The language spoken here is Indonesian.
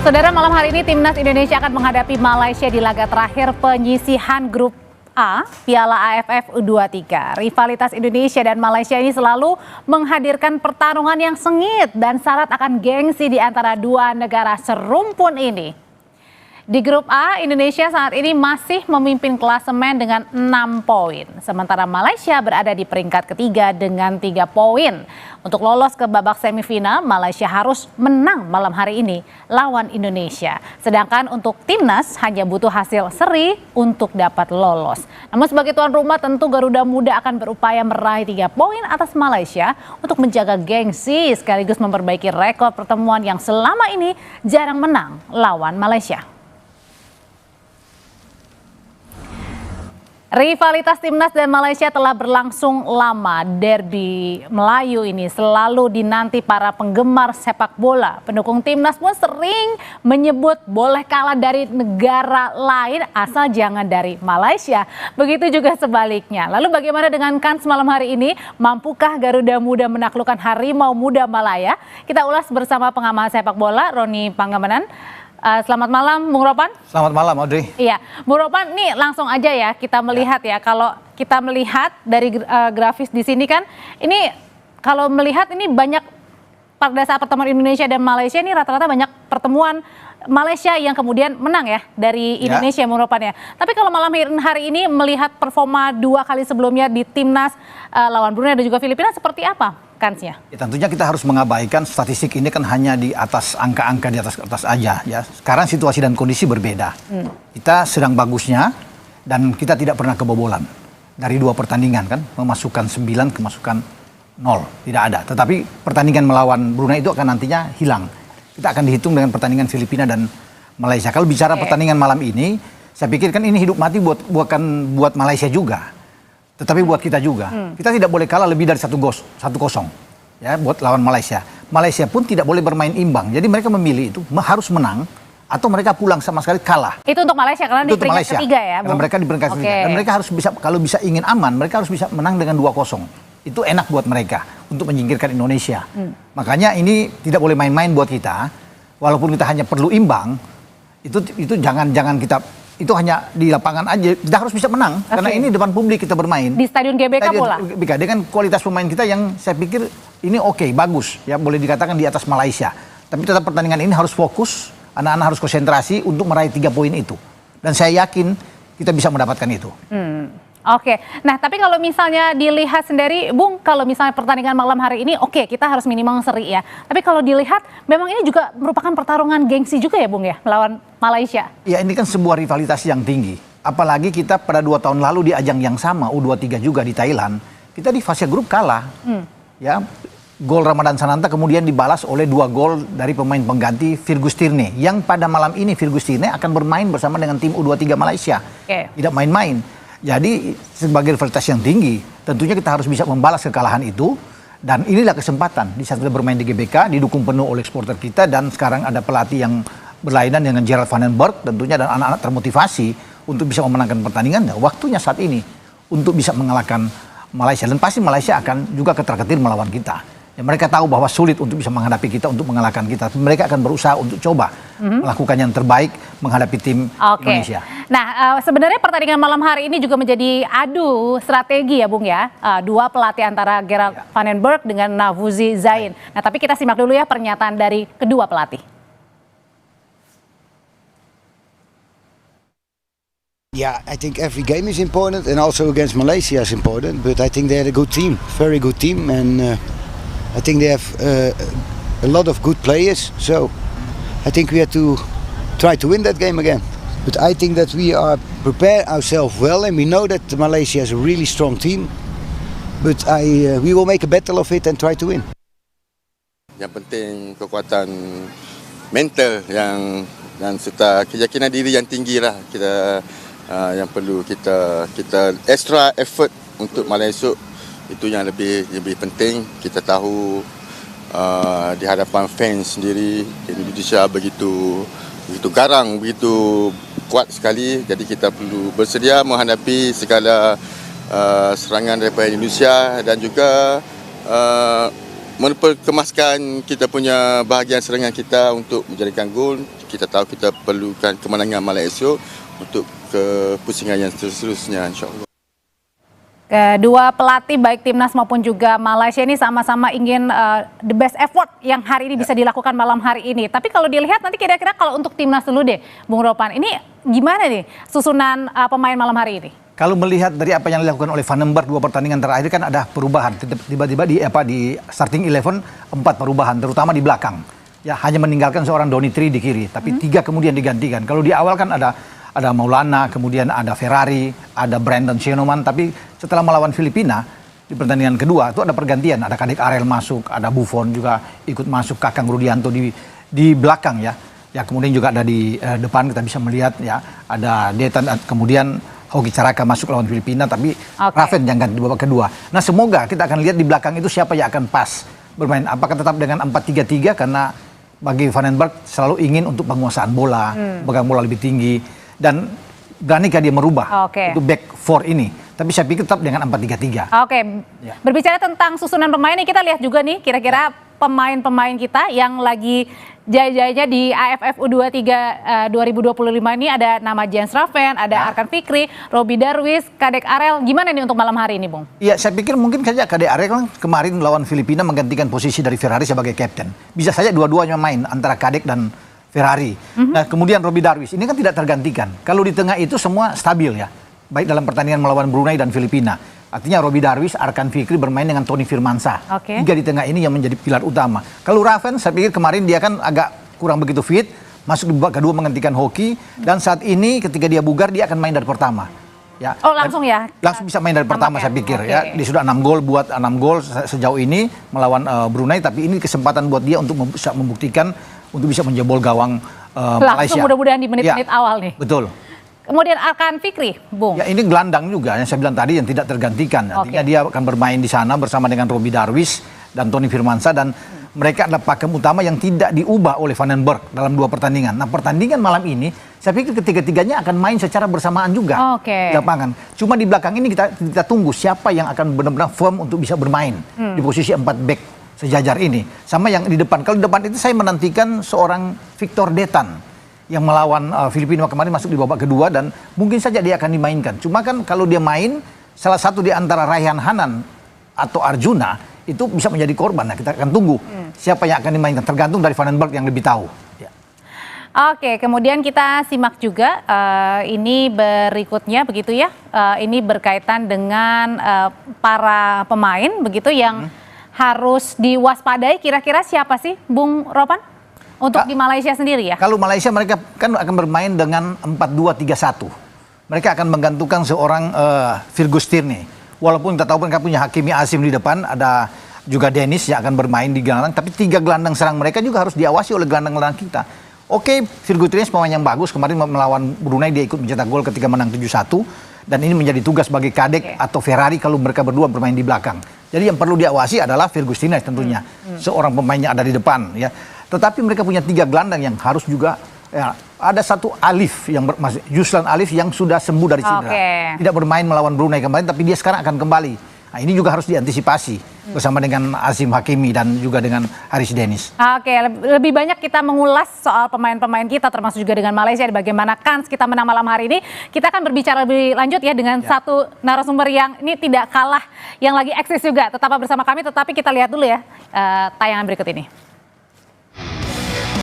Saudara, malam hari ini Timnas Indonesia akan menghadapi Malaysia di laga terakhir penyisihan Grup A Piala AFF U23. Rivalitas Indonesia dan Malaysia ini selalu menghadirkan pertarungan yang sengit dan syarat akan gengsi di antara dua negara serumpun ini. Di grup A, Indonesia saat ini masih memimpin klasemen dengan 6 poin. Sementara Malaysia berada di peringkat ketiga dengan 3 poin. Untuk lolos ke babak semifinal, Malaysia harus menang malam hari ini lawan Indonesia. Sedangkan untuk Timnas hanya butuh hasil seri untuk dapat lolos. Namun sebagai tuan rumah tentu Garuda Muda akan berupaya meraih 3 poin atas Malaysia untuk menjaga gengsi sekaligus memperbaiki rekor pertemuan yang selama ini jarang menang lawan Malaysia. Rivalitas Timnas dan Malaysia telah berlangsung lama. Derby Melayu ini selalu dinanti para penggemar sepak bola. Pendukung Timnas pun sering menyebut boleh kalah dari negara lain asal jangan dari Malaysia. Begitu juga sebaliknya. Lalu bagaimana dengan kans malam hari ini? Mampukah Garuda Muda menaklukkan Harimau Muda Malaya? Kita ulas bersama pengamat sepak bola Roni Panggamanan. Selamat malam, Bung Ropan. Selamat malam, Audrey. Iya, Bung Ropan, nih langsung aja ya kita melihat ya. Kalau kita melihat dari grafis di sini kan, ini kalau melihat ini banyak pada saat pertemuan Indonesia dan Malaysia ini rata-rata banyak pertemuan Malaysia yang kemudian menang ya dari Indonesia, Bung Ropan ya. Tapi kalau malam hari ini melihat performa 2 kali sebelumnya di Timnas lawan Brunei dan juga Filipina seperti apa kansnya? Ya, tentunya kita harus mengabaikan statistik ini kan hanya di atas angka-angka di atas kertas aja ya. Sekarang situasi dan kondisi berbeda. Kita sedang bagusnya dan kita tidak pernah kebobolan. Dari 2 pertandingan kan, memasukkan 9, kemasukan 0. Tidak ada. Tetapi pertandingan melawan Brunei itu akan nantinya hilang. Kita akan dihitung dengan pertandingan Filipina dan Malaysia. Kalau bicara pertandingan malam ini, saya pikir kan ini hidup mati bukan buat Malaysia juga. Tetapi buat kita juga. Kita tidak boleh kalah lebih dari 1-0 ya buat lawan Malaysia. Malaysia pun tidak boleh bermain imbang. Jadi mereka memilih itu harus menang atau mereka pulang sama sekali kalah. Itu untuk Malaysia karena di peringkat ketiga ya, Karena mereka di peringkat ketiga. Dan mereka harus bisa, kalau bisa ingin aman, mereka harus bisa menang dengan 2-0. Itu enak buat mereka untuk menyingkirkan Indonesia. Makanya ini tidak boleh main-main buat kita. Walaupun kita hanya perlu imbang, itu jangan kita itu hanya di lapangan aja, kita harus bisa menang. Karena ini depan publik kita bermain. Di Stadion GBK pula? Dengan kualitas pemain kita yang saya pikir ini oke, bagus. Ya boleh dikatakan di atas Malaysia. Tapi tetap pertandingan ini harus fokus, anak-anak harus konsentrasi untuk meraih 3 poin itu. Dan saya yakin kita bisa mendapatkan itu. Oke, nah tapi kalau misalnya dilihat sendiri, Bung, kalau misalnya pertandingan malam hari ini, oke, kita harus minimal seri ya. Tapi kalau dilihat, memang ini juga merupakan pertarungan gengsi juga ya, Bung ya, melawan Malaysia. Ya, ini kan sebuah rivalitas yang tinggi. Apalagi kita pada 2 tahun lalu di ajang yang sama, U23 juga di Thailand, kita di fase grup kalah. Ya, gol Ramadan Sananta kemudian dibalas oleh 2 gol dari pemain pengganti Virgus Tirne. Yang pada malam ini Virgus Tirne akan bermain bersama dengan tim U23 Malaysia. Tidak main-main. Jadi sebagai rivalitas yang tinggi, tentunya kita harus bisa membalas kekalahan itu. Dan inilah kesempatan di saat kita bermain di GBK, didukung penuh oleh supporter kita. Dan sekarang ada pelatih yang berlainan dengan Gerald van den Berg tentunya. Dan anak-anak termotivasi untuk bisa memenangkan pertandingan. Nah, waktunya saat ini untuk bisa mengalahkan Malaysia. Dan pasti Malaysia akan juga ketar-ketir melawan kita. Ya, mereka tahu bahwa sulit untuk bisa menghadapi kita, untuk mengalahkan kita. Mereka akan berusaha untuk coba melakukan yang terbaik menghadapi tim Indonesia. Nah, sebenarnya pertandingan malam hari ini juga menjadi adu strategi ya, Bung ya. 2 pelatih antara Gerald van den Berg dengan Navouzi Zain. Nah, tapi kita simak dulu ya pernyataan dari kedua pelatih. Yeah, I think every game is important and also against Malaysia is important. But I think they're a good team, very good team, and I think they have a lot of good players. So I think we have to try to win that game again. But I think that we are prepare ourselves well, and we know that Malaysia is a really strong team. But we will make a battle of it and try to win. Yang penting kekuatan mental dan serta keyakinan diri yang tinggi lah kita yang perlu kita extra effort untuk malam esok. Itu yang lebih penting. Kita tahu di hadapan fans sendiri Indonesia begitu garang, begitu kuat sekali. Jadi kita perlu bersedia menghadapi segala serangan daripada Indonesia dan juga memperkemaskan kita punya bahagian serangan kita untuk menjadikan gol. Kita tahu kita perlukan kemenangan Malaysia untuk ke pusingan yang seterusnya, insyaAllah. Kedua pelatih baik timnas maupun juga Malaysia ini sama-sama ingin the best effort yang hari ini bisa dilakukan malam hari ini. Tapi kalau dilihat nanti kira-kira kalau untuk timnas dulu deh, Bung Ropan, ini gimana nih susunan pemain malam hari ini? Kalau melihat dari apa yang dilakukan oleh Van den Berg 2 pertandingan terakhir kan ada perubahan. Tiba-tiba di starting 11 4 perubahan, terutama di belakang. Ya hanya meninggalkan seorang Donny Tri di kiri, tapi 3 kemudian digantikan. Kalau di awal kan ada Maulana, kemudian ada Ferrari, ada Brandon Shinoman, tapi setelah melawan Filipina di pertandingan kedua itu ada pergantian, ada Kadek Arel masuk, ada Buffon juga ikut masuk, Kakang Rudianto di belakang ya. Ya kemudian juga ada di depan kita bisa melihat ya ada Detan, kemudian Hoki Caraka masuk lawan Filipina, tapi Raven yang ganti di babak kedua. Nah semoga kita akan lihat di belakang itu siapa yang akan pas bermain. Apakah tetap dengan 4-3-3 karena bagi Van den Berg selalu ingin untuk penguasaan bola, pegang bola lebih tinggi, dan beranikah dia merubah untuk back four ini. Tapi saya pikir tetap dengan 4-3-3. Ya. Berbicara tentang susunan pemain nih, kita lihat juga nih kira-kira pemain-pemain kita yang lagi jaya-jayanya di AFF U23 2025 ini. Ada nama Jens Raven, ada Arkan Fikri, Robbie Darwish, Kadek Arel. Gimana nih untuk malam hari ini, Bung? Iya, saya pikir mungkin saja Kadek Arel kan kemarin melawan Filipina menggantikan posisi dari Ferrari sebagai kapten. Bisa saja dua-duanya main antara Kadek dan Ferrari. Nah, kemudian Robbie Darwish ini kan tidak tergantikan. Kalau di tengah itu semua stabil ya. Baik dalam pertandingan melawan Brunei dan Filipina. Artinya Robbie Darwish, Arkan Fikri bermain dengan Tony Firmansyah. Tiga di tengah ini yang menjadi pilar utama. Kalau Raven, saya pikir kemarin dia kan agak kurang begitu fit. Masuk di babak kedua menggantikan Hoki. Dan saat ini ketika dia bugar, dia akan main dari pertama. Ya. Oh langsung ya? Langsung bisa main dari pertama saya pikir. Ya. Dia sudah 6 gol, buat 6 gol sejauh ini melawan Brunei. Tapi ini kesempatan buat dia untuk bisa membuktikan, untuk bisa menjebol gawang Malaysia. Langsung mudah-mudahan di menit-menit awal nih. Betul. Kemudian Arkan Fikri, Bung. Ya ini gelandang juga yang saya bilang tadi yang tidak tergantikan. Artinya dia akan bermain di sana bersama dengan Robbie Darwish dan Tony Firmansyah, dan mereka adalah pakem utama yang tidak diubah oleh Van den Berg dalam 2 pertandingan. Nah pertandingan malam ini saya pikir ketiga-tiganya akan main secara bersamaan juga di lapangan. Cuma di belakang ini kita tunggu siapa yang akan benar-benar firm untuk bisa bermain di posisi 4 back sejajar ini. Sama yang di depan. Kalau di depan itu saya menantikan seorang Victor Detan yang melawan Filipina kemarin masuk di babak kedua, dan mungkin saja dia akan dimainkan. Cuma kan kalau dia main, salah satu di antara Raihan Hanan atau Arjuna itu bisa menjadi korban. Nah kita akan tunggu siapa yang akan dimainkan, tergantung dari Van den Berg yang lebih tahu. Ya. Oke, kemudian kita simak juga ini berikutnya begitu ya. Ini berkaitan dengan para pemain begitu yang harus diwaspadai. Kira-kira siapa sih, Bung Ropan? Untuk di Malaysia sendiri ya? Kalau Malaysia mereka kan akan bermain dengan 4-2-3-1. Mereka akan menggantungkan seorang Firgus Tierney. Walaupun kita tahu mereka punya Hakimi Asim di depan, ada juga Dennis yang akan bermain di gelandang. Tapi 3 gelandang serang mereka juga harus diawasi oleh gelandang-gelandang kita. Oke, Firgus Tierney pemain yang bagus. Kemarin melawan Brunei dia ikut mencetak gol ketika menang 7-1. Dan ini menjadi tugas bagi Kadek atau Ferrari kalau mereka berdua bermain di belakang. Jadi yang perlu diawasi adalah Firgus Tierney tentunya. Seorang pemain yang ada di depan ya. Tetapi mereka punya 3 gelandang yang harus juga ya, ada satu Alif yang Yuslan Alif yang sudah sembuh dari cedera. Tidak bermain melawan Brunei kemarin, tapi dia sekarang akan kembali. Nah, ini juga harus diantisipasi bersama dengan Azim Hakimi dan juga dengan Haris Dennis. Oke, lebih banyak kita mengulas soal pemain-pemain kita termasuk juga dengan Malaysia, bagaimana kans kita menang malam hari ini. Kita akan berbicara lebih lanjut ya dengan satu narasumber yang ini tidak kalah, yang lagi eksis juga. Tetap bersama kami, tetapi kita lihat dulu ya tayangan berikut ini.